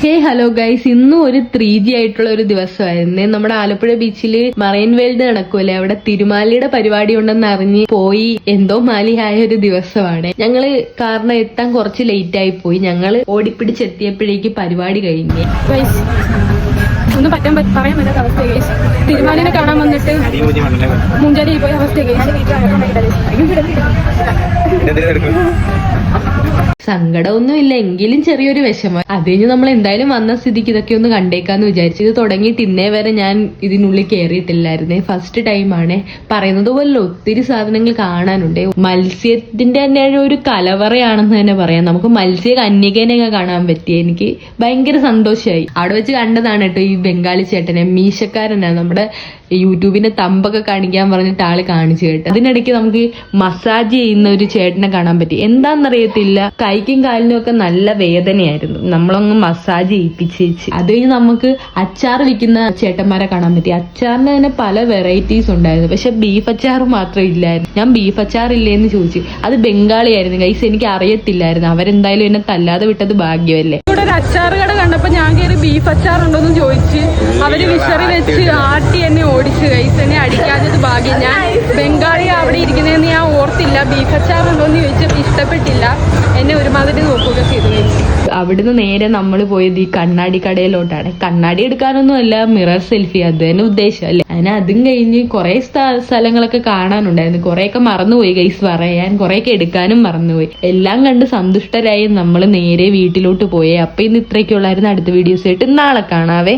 ഹേ hello guys, ഇന്നും ഒരു 3G ആയിട്ടുള്ള ഒരു ദിവസമായിരുന്നു. നമ്മുടെ ആലപ്പുഴ ബീച്ചില് മറൈൻ വേൾഡ് നടക്കൂലെ, അവിടെ തിരുമാലിയുടെ പരിപാടി ഉണ്ടെന്ന് അറിഞ്ഞ് പോയി എന്തോ മാലിയായ ഒരു ദിവസമാണ്. ഞങ്ങള് കാരണം എത്താൻ കുറച്ച് ലേറ്റ് ആയി പോയി. ഞങ്ങള് ഓടിപ്പിടിച്ചെത്തിയപ്പോഴേക്ക് പരിപാടി കഴിഞ്ഞ്. ഒന്നും പറയാൻ പറ്റാത്ത അവസ്ഥ ഗൈസ്. തിരുമാലിനെ കാണാൻ വന്നിട്ട് മുഞ്ചാരിയിൽ പോയ അവസ്ഥ ഗൈസ്. സങ്കടമൊന്നുമില്ല, എങ്കിലും ചെറിയൊരു വിഷമം. അത് കഴിഞ്ഞ് നമ്മൾ എന്തായാലും വന്ന സ്ഥിതിക്ക് ഇതൊക്കെ ഒന്ന് കണ്ടേക്കാന്ന് വിചാരിച്ചു. ഇത് തുടങ്ങിയിട്ട് ഇന്നേ വരെ ഞാൻ ഇതിനുള്ളിൽ കയറിയിട്ടില്ലായിരുന്നേ, ഫസ്റ്റ് ടൈമാണ്. പറയുന്നത് പോലെ ഒത്തിരി സാധനങ്ങൾ കാണാനുണ്ട്. മത്സ്യത്തിന്റെ തന്നെ ഒരു കലവറയാണെന്ന് തന്നെ പറയാം. നമുക്ക് മത്സ്യ കന്യകേനെയൊക്കെ കാണാൻ പറ്റി. എനിക്ക് ഭയങ്കര സന്തോഷമായി. അവിടെ വെച്ച് കണ്ടതാണ് കേട്ടോ ഈ ബംഗാളി ചേട്ടനെ, മീശക്കാരനാണ്. നമ്മുടെ യൂട്യൂബിന്റെ തമ്പൊക്കെ കാണിക്കാൻ പറഞ്ഞിട്ട് ആള് കാണിച്ചു കേട്ടോ. അതിനിടയ്ക്ക് നമുക്ക് മസാജ് ചെയ്യുന്ന ഒരു ചേട്ടനെ കാണാൻ പറ്റി. എന്താണെന്നറിയത്തില്ല, കൈക്കും കാലിനും ഒക്കെ നല്ല വേദനയായിരുന്നു. നമ്മളൊന്ന് മസാജ് ചെയ്യിപ്പിച്ച്. അത് കഴിഞ്ഞ് നമുക്ക് അച്ചാർ വിൽക്കുന്ന ചേട്ടന്മാരെ കാണാൻ പറ്റി. അച്ചാറിന് തന്നെ പല വെറൈറ്റീസ് ഉണ്ടായിരുന്നു, പക്ഷെ ബീഫ് അച്ചാർ മാത്രം ഇല്ലായിരുന്നു. ഞാൻ ബീഫ് അച്ചാർ ഇല്ലേന്ന് ചോദിച്ചു. അത് ബംഗാളിയായിരുന്നു ഗൈസ്, എനിക്ക് അറിയത്തില്ലായിരുന്നു. അവരെന്തായാലും എന്നെ തല്ലാതെ വിട്ടത് ഭാഗ്യമല്ലേ. ഇവിടെ ഒരു അച്ചാർ കട കണ്ടപ്പോ ഞാൻ കയറി ബീഫ് അച്ചാർ ഉണ്ടോന്ന് ചോദിച്ച് അവര് വിഷറി വെച്ച് ആട്ടി എന്നെ ഓടിച്ച് ഗൈസ്. എന്നെ അടിക്കാത്തത് ഭാഗ്യം. ഞാൻ ബംഗാളി അവിടെ ഇരിക്കുന്നതെന്ന് ഞാൻ ഓർത്തില്ല. ബീഫ് അച്ചാർ ഉണ്ടോന്ന് ചോദിച്ചപ്പോൾ ഇഷ്ടപ്പെട്ടില്ല. എന്നെ ഒരുമാതിരി നോക്കുകയൊക്കെ ചെയ്തു ഗൈസ്. അവിടുന്ന് നേരെ നമ്മൾ പോയത് ഈ കണ്ണാടി കടയിലോട്ടാണ്. കണ്ണാടി എടുക്കാനൊന്നും അല്ല, മിറർ സെൽഫി, അത് തന്നെ ഉദ്ദേശം അല്ലേ. അങ്ങനെ അതും കഴിഞ്ഞ് കുറെ സ്ഥലങ്ങളൊക്കെ കാണാനുണ്ടായിരുന്നു. കുറെയൊക്കെ മറന്നുപോയി ഗൈസ് പറയാൻ, കുറെയൊക്കെ എടുക്കാനും മറന്നുപോയി. എല്ലാം കണ്ട് സന്തുഷ്ടരായി നമ്മൾ നേരെ വീട്ടിലോട്ട് പോയി. അപ്പൊ ഇന്ന് ഇത്രയൊക്കെയുള്ളായിരുന്നു. അടുത്ത വീഡിയോസ് ആയിട്ട് നാളെ കാണാവേ.